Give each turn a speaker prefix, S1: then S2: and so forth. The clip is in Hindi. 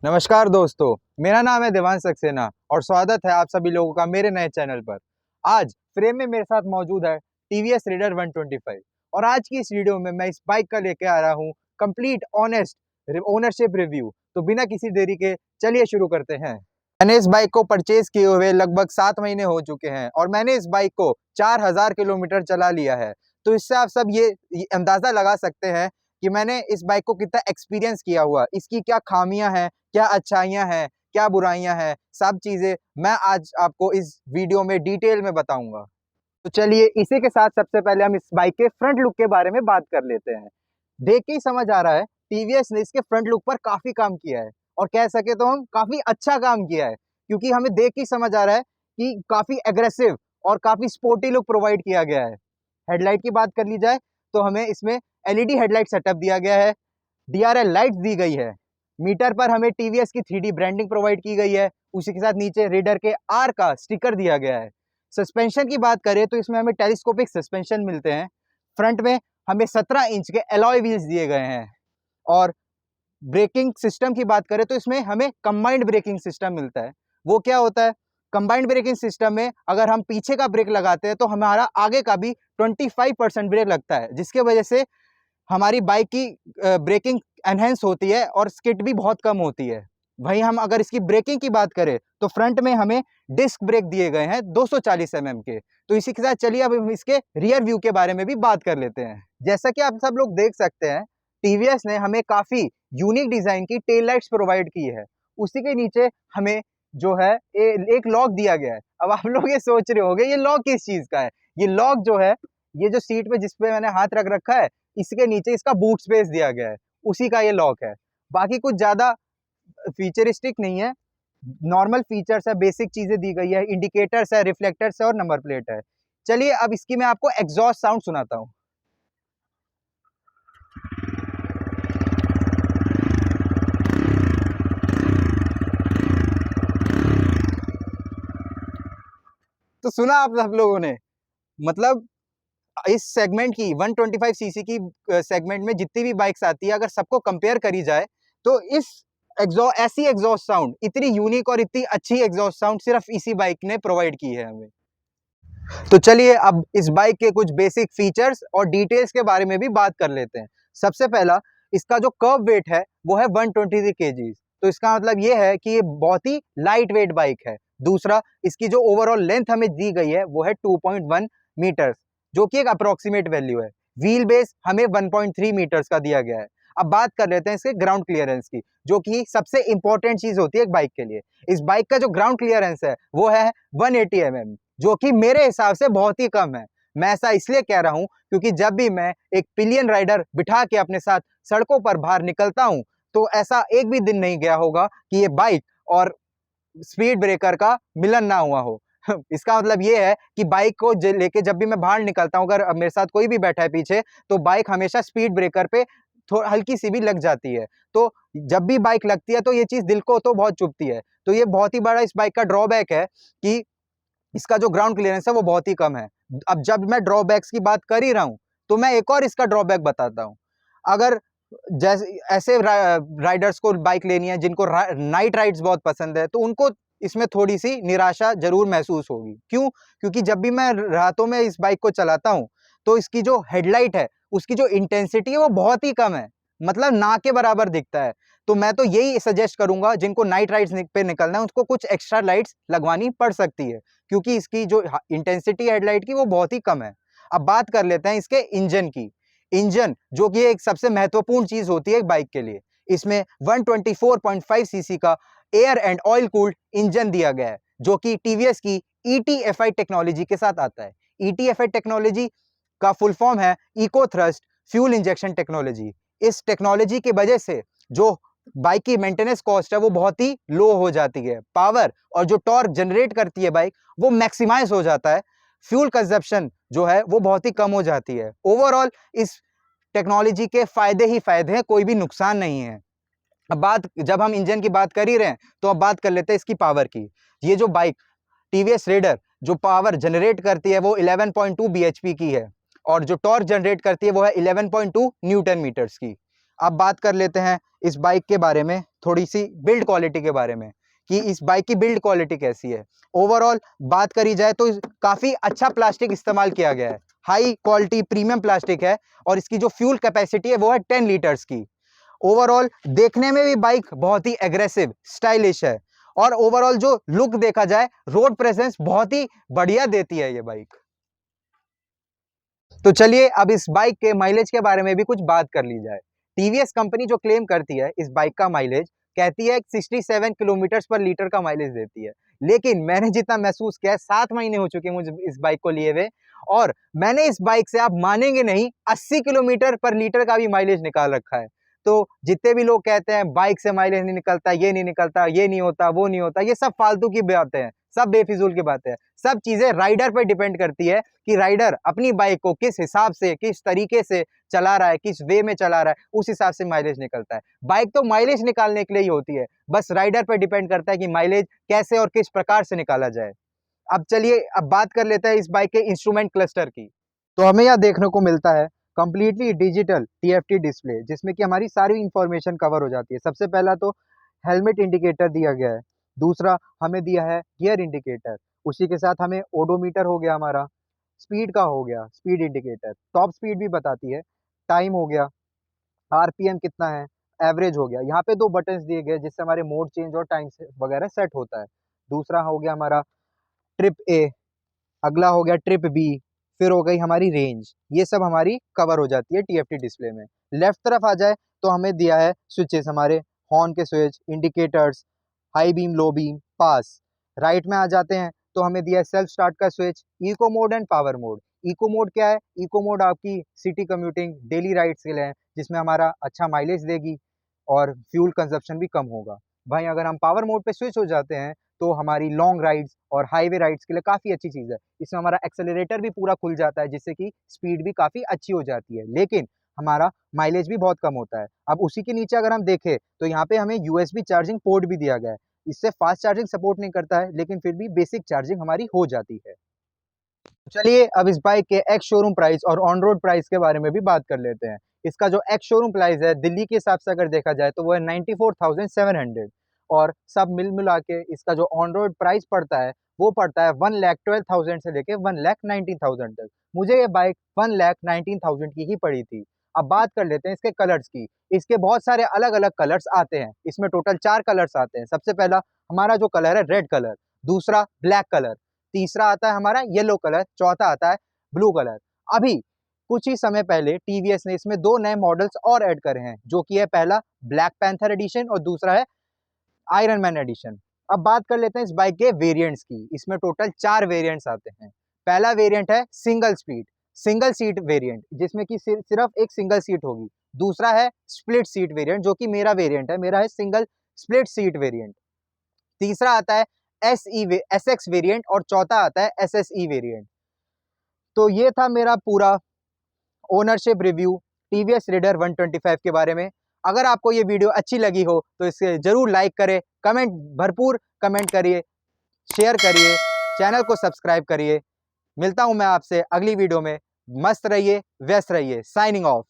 S1: नमस्कार दोस्तों, मेरा नाम है देवांश सक्सेना और स्वागत है आप सभी लोगों का मेरे नए चैनल पर। आज फ्रेम में मेरे साथ मौजूद है टीवीएस रेडर 125 और आज की इस वीडियो में मैं इस बाइक का लेके आ रहा हूँ कंप्लीट ऑनेस्ट ओनरशिप रिव्यू। तो बिना किसी देरी के चलिए शुरू करते हैं। मैंने इस बाइक को परचेज किए हुए लगभग 7 महीने हो चुके हैं और मैंने इस बाइक को 4000 किलोमीटर चला लिया है। तो इससे आप सब ये अंदाजा लगा सकते हैं कि मैंने इस बाइक को कितना एक्सपीरियंस किया हुआ, इसकी क्या खामियां हैं, क्या अच्छाइयां हैं, क्या बुराइयां हैं, सब चीजें मैं आज आपको इस वीडियो में डिटेल में बताऊंगा। तो चलिए इसी के साथ सबसे पहले हम इस बाइक के फ्रंट लुक के बारे में बात कर लेते हैं। देख के ही समझ आ रहा है टीवीएस ने इसके फ्रंट लुक पर काफी काम किया है और कह सके तो हम काफी अच्छा काम किया है, क्योंकि हमें देख के ही समझ आ रहा है कि काफी एग्रेसिव और काफी स्पोर्टी लुक प्रोवाइड किया गया है। हेडलाइट की बात कर ली जाए तो हमें इसमें एलईडी हेडलाइट सेटअप दिया गया है, डीआरएल लाइट्स दी गई है, मीटर पर हमें टीवीएस की 3D ब्रांडिंग प्रोवाइड की गई है, उसी के साथ नीचे रेडर के आर का स्टिकर दिया गया है। सस्पेंशन की बात करें तो इसमें हमें टेलीस्कोपिक सस्पेंशन मिलते हैं। फ्रंट में हमें 17 इंच के एलॉय व्हील्स दिए गए हैं और ब्रेकिंग सिस्टम की बात करें तो इसमें हमें कंबाइंड ब्रेकिंग सिस्टम मिलता है। वो क्या होता है? कंबाइंड ब्रेकिंग सिस्टम में अगर हम पीछे का ब्रेक लगाते हैं तो हमारा आगे का भी 25% ब्रेक लगता है, जिसके वजह से हमारी बाइक की ब्रेकिंग एनहेंस होती है और स्किड भी बहुत कम होती है। वहीं हम अगर इसकी ब्रेकिंग की बात करें तो फ्रंट में हमें डिस्क ब्रेक दिए गए हैं 240 mm के। तो इसी के साथ चलिए अब हम इसके रियर व्यू के बारे में भी बात कर लेते हैं। जैसा कि आप सब लोग देख सकते हैं, टीवीएस ने हमें काफी यूनिक डिजाइन की टेल लाइट्स प्रोवाइड की है। उसी के नीचे हमें जो है एक लॉक दिया गया है। अब आप लोग ये सोच रहे होंगे ये लॉक किस चीज का है। ये लॉक जो है, ये जो सीट पे जिसपे मैंने हाथ रख रखा है, इसके नीचे इसका बूट स्पेस दिया गया है, उसी का ये लॉक है। बाकी कुछ ज्यादा फीचरिस्टिक नहीं है, नॉर्मल फीचर्स है, बेसिक चीजें दी गई है, इंडिकेटर्स है, रिफ्लेक्टर्स है और नंबर प्लेट है। चलिए अब इसकी मैं आपको एग्जॉस्ट साउंड सुनाता हूँ। तो सुना आप सब लोगों ने, मतलब इस सेगमेंट की 125 सीसी की सेगमेंट में जितनी भी बाइक्स आती है, अगर सबको कंपेयर करी जाए तो इस ऐसी एग्जॉस्ट साउंड, इतनी यूनिक और इतनी अच्छी एग्जॉस्ट साउंड सिर्फ इसी बाइक ने प्रोवाइड की है हमें। तो चलिए अब इस बाइक के कुछ बेसिक फीचर्स और डिटेल्स के बारे में भी बात कर लेते हैं। सबसे पहला, इसका जो कर्व वेट है वो है 123 kg। तो इसका मतलब ये है कि ये बहुत ही लाइट वेट बाइक है। दूसरा, इसकी जो ओवरऑल लेंथ हमें दी गई है वो है 2.1 मीटर्स, जो कि एक अप्रोक्सीमेट वैल्यू है। व्हील बेस हमें 1.3 मीटर्स का दिया गया है। अब बात कर लेते हैं इसके ग्राउंड क्लियरेंस की, जो कि सबसे इंपॉर्टेंट चीज होती है एक बाइक के लिए। इस बाइक का जो ग्राउंड क्लियरेंस है वो है 180 mm, जो कि मेरे हिसाब से बहुत ही कम है। मैं ऐसा इसलिए कह रहा हूं क्योंकि जब भी मैं एक पिलियन राइडर बिठा के अपने साथ सड़कों पर बाहर निकलता हूं तो ऐसा एक भी दिन नहीं गया होगा कि ये बाइक और स्पीड ब्रेकर का मिलन ना हुआ हो। इसका मतलब ये है कि बाइक को लेके जब भी मैं बाहर निकलता हूं, अगर मेरे साथ कोई भी बैठा है पीछे, तो बाइक हमेशा स्पीड ब्रेकर पे थोड़ा हल्की सी भी लग जाती है। तो जब भी बाइक लगती है तो ये चीज दिल को तो बहुत चुभती है। तो ये बहुत ही बड़ा इस बाइक का ड्रॉबैक है कि इसका जो ग्राउंड क्लियरेंस है वो बहुत ही कम है। अब जब मैं ड्रॉबैक्स की बात कर ही रहा हूं तो मैं एक और इसका ड्रॉबैक बताता हूं। अगर जैसे ऐसे राइडर्स को बाइक लेनी है जिनको नाइट राइड्स बहुत पसंद है, तो उनको इसमें थोड़ी सी निराशा जरूर महसूस होगी। क्यों? क्योंकि जब भी मैं रातों में इस बाइक को चलाता हूं तो इसकी जो हेडलाइट है उसकी जो इंटेंसिटी है वो बहुत ही कम है, मतलब ना के बराबर दिखता है। तो मैं तो यही सजेस्ट करूंगा जिनको नाइट राइड्स पे निकलना है उसको कुछ एक्स्ट्रा लाइट्स लगवानी पड़ सकती है, क्योंकि इसकी जो इंटेंसिटी हेडलाइट की वो बहुत ही कम है। अब बात कर लेते हैं इसके इंजन की। इंजन जो कि एक सबसे महत्वपूर्ण चीज होती है एक बाइक के लिए, इसमें 124.5 सीसी का air and oil cooled engine दिया गया है, जो कि टीवीएस की ETFI टेक्नोलॉजी के साथ आता है। ETFI टेक्नोलॉजी का फुल फॉर्म है eco thrust fuel injection technology. इस टेक्नोलॉजी की वजह से जो बाइक की मेंटेनेंस कॉस्ट है वो बहुत ही लो हो जाती है। पावर और जो टॉर्क जनरेट करती है बाइक वो मैक्सिमाइज हो जाता है। फ्यूल कंजप्शन जो है वो बहुत ही कम हो जाती है। ओवरऑल इस टेक्नोलॉजी के फायदे ही फायदे हैं, कोई भी नुकसान नहीं है। अब बात, जब हम इंजन की बात कर ही रहे हैं तो अब बात कर लेते हैं इसकी पावर की। ये जो बाइक टीवीएस रेडर जो पावर जनरेट करती है वो 11.2 bhp की है और जो टॉर्क जनरेट करती है वो है 11.2 न्यूटन मीटर्स की। अब बात कर लेते हैं इस बाइक के बारे में, थोड़ी सी बिल्ड क्वालिटी के बारे में, कि इस बाइक की बिल्ड क्वालिटी कैसी है। ओवरऑल बात करी जाए तो काफी अच्छा प्लास्टिक इस्तेमाल किया गया है, हाई क्वालिटी प्रीमियम प्लास्टिक है, और इसकी जो फ्यूल कैपेसिटी है वो है 10 लीटर्स की। ओवरऑल देखने में भी बाइक बहुत ही एग्रेसिव स्टाइलिश है, और ओवरऑल जो लुक देखा जाए रोड प्रेजेंस बहुत ही बढ़िया देती है ये बाइक। तो चलिए अब इस बाइक के माइलेज के बारे में भी कुछ बात कर ली जाए। टीवीएस कंपनी जो क्लेम करती है इस बाइक का माइलेज, कहती है 67 किलोमीटर पर लीटर का माइलेज देती है, लेकिन मैंने जितना महसूस किया है, 7 महीने हो चुके हैं मुझे इस बाइक को लिए हुए, और मैंने इस बाइक से, आप मानेंगे नहीं, 80 किलोमीटर पर लीटर का भी माइलेज निकाल रखा है। तो जितने भी लोग कहते हैं बाइक से माइलेज नहीं निकलता, ये नहीं निकलता, ये नहीं होता, वो नहीं होता, ये सब फालतू की बातें हैं, सब बेफिजूल की बातें हैं। सब चीजें राइडर पर डिपेंड करती है कि राइडर अपनी बाइक को किस हिसाब से, किस तरीके से चला रहा है, किस वे में चला रहा है, उस हिसाब से माइलेज निकलता है। बाइक तो माइलेज निकालने के लिए ही होती है, बस राइडर पर डिपेंड करता है कि माइलेज कैसे और किस प्रकार से निकाला जाए। अब चलिए अब बात कर लेते हैं इस बाइक के इंस्ट्रूमेंट क्लस्टर की। तो हमें यहाँ देखने को मिलता है कंप्लीटली डिजिटल टीएफटी डिस्प्ले, जिसमें कि हमारी सारी इंफॉर्मेशन कवर हो जाती है। सबसे पहला तो हेलमेट इंडिकेटर दिया गया है, दूसरा हमें दिया है गियर इंडिकेटर, उसी के साथ हमें ओडोमीटर हो गया, हमारा स्पीड का हो गया, स्पीड इंडिकेटर, टॉप स्पीड भी बताती है, टाइम हो गया, आरपीएम कितना है, एवरेज हो गया। यहाँ पे दो बटन्स दिए गए जिससे हमारे मोड चेंज और टाइम वगैरह सेट होता है। दूसरा हो गया हमारा ट्रिप ए, अगला हो गया ट्रिप बी, फिर हो गई हमारी रेंज। ये सब हमारी कवर हो जाती है टीएफटी डिस्प्ले में। लेफ्ट तरफ आ जाए तो हमें दिया है स्विचेस, हमारे हॉर्न के switch, indicators, high beam, low beam, pass. Right में आ जाते हैं तो हमें दिया है सेल्फ स्टार्ट का switch, eco mode and power mode. Eco mode क्या है? इको मोड आपकी सिटी कम्यूटिंग, डेली राइड्स के लिए है, जिसमें हमारा अच्छा माइलेज देगी और फ्यूल कंजप्शन भी कम होगा। भाई अगर हम पावर मोड पे स्विच हो जाते हैं तो हमारी लॉन्ग राइड्स और हाईवे राइड्स के लिए काफ़ी अच्छी चीज़ है। इसमें हमारा एक्सेलरेटर भी पूरा खुल जाता है, जिससे कि स्पीड भी काफ़ी अच्छी हो जाती है, लेकिन हमारा माइलेज भी बहुत कम होता है। अब उसी के नीचे अगर हम देखें तो यहाँ पे हमें यूएसबी चार्जिंग पोर्ट भी दिया गया है। इससे फास्ट चार्जिंग सपोर्ट नहीं करता है, लेकिन फिर भी बेसिक चार्जिंग हमारी हो जाती है। चलिए अब इस बाइक के एक्स शोरूम प्राइस और ऑन रोड प्राइस के बारे में भी बात कर लेते हैं। इसका जो एक्स शोरूम प्राइस है दिल्ली के हिसाब से अगर देखा जाए तो वो है 94,700, और सब मिल मिला के इसका जो ऑन रोड प्राइस पड़ता है वो पड़ता है 1,12,000 से लेके 1,19,000 तक। मुझे ये बाइक 1,19,000 की ही पड़ी थी। अब बात कर लेते हैं इसके कलर्स की। इसके बहुत सारे अलग अलग कलर्स आते हैं, इसमें टोटल 4 कलर्स आते हैं। सबसे पहला हमारा जो कलर है रेड कलर, दूसरा ब्लैक कलर, तीसरा आता है हमारा येलो कलर, चौथा आता है ब्लू कलर। अभी कुछ ही समय पहले टीवीएस ने इसमें 2 नए मॉडल्स और ऐड करे हैं, जो कि है पहला ब्लैक पैंथर एडिशन और दूसरा है आयरन मैन एडिशन। अब बात कर लेते हैं इस बाइक के वेरिएंट्स की। इसमें टोटल 4 वेरिएंट्स आते हैं। पहला वेरिएंट है सिंगल सीट वेरिएंट, जिसमें कि सिर्फ एक सिंगल सीट होगी। दूसरा है स्प्लिट सीट वेरिएंट, जो कि मेरा वेरिएंट है, मेरा है सिंगल स्प्लिट सीट वेरिएंट। तीसरा आता है एसएक्स वेरिएंट और चौथा आता है एसएसई वेरिएंट। तो ये था मेरा पूरा ओनरशिप रिव्यू टीवीएस रेडर 125 के बारे में। अगर आपको ये वीडियो अच्छी लगी हो तो इसे जरूर लाइक करें, कमेंट, भरपूर कमेंट करिए, शेयर करिए, चैनल को सब्सक्राइब करिए। मिलता हूं मैं आपसे अगली वीडियो में। मस्त रहिए, व्यस्त रहिए। Signing off.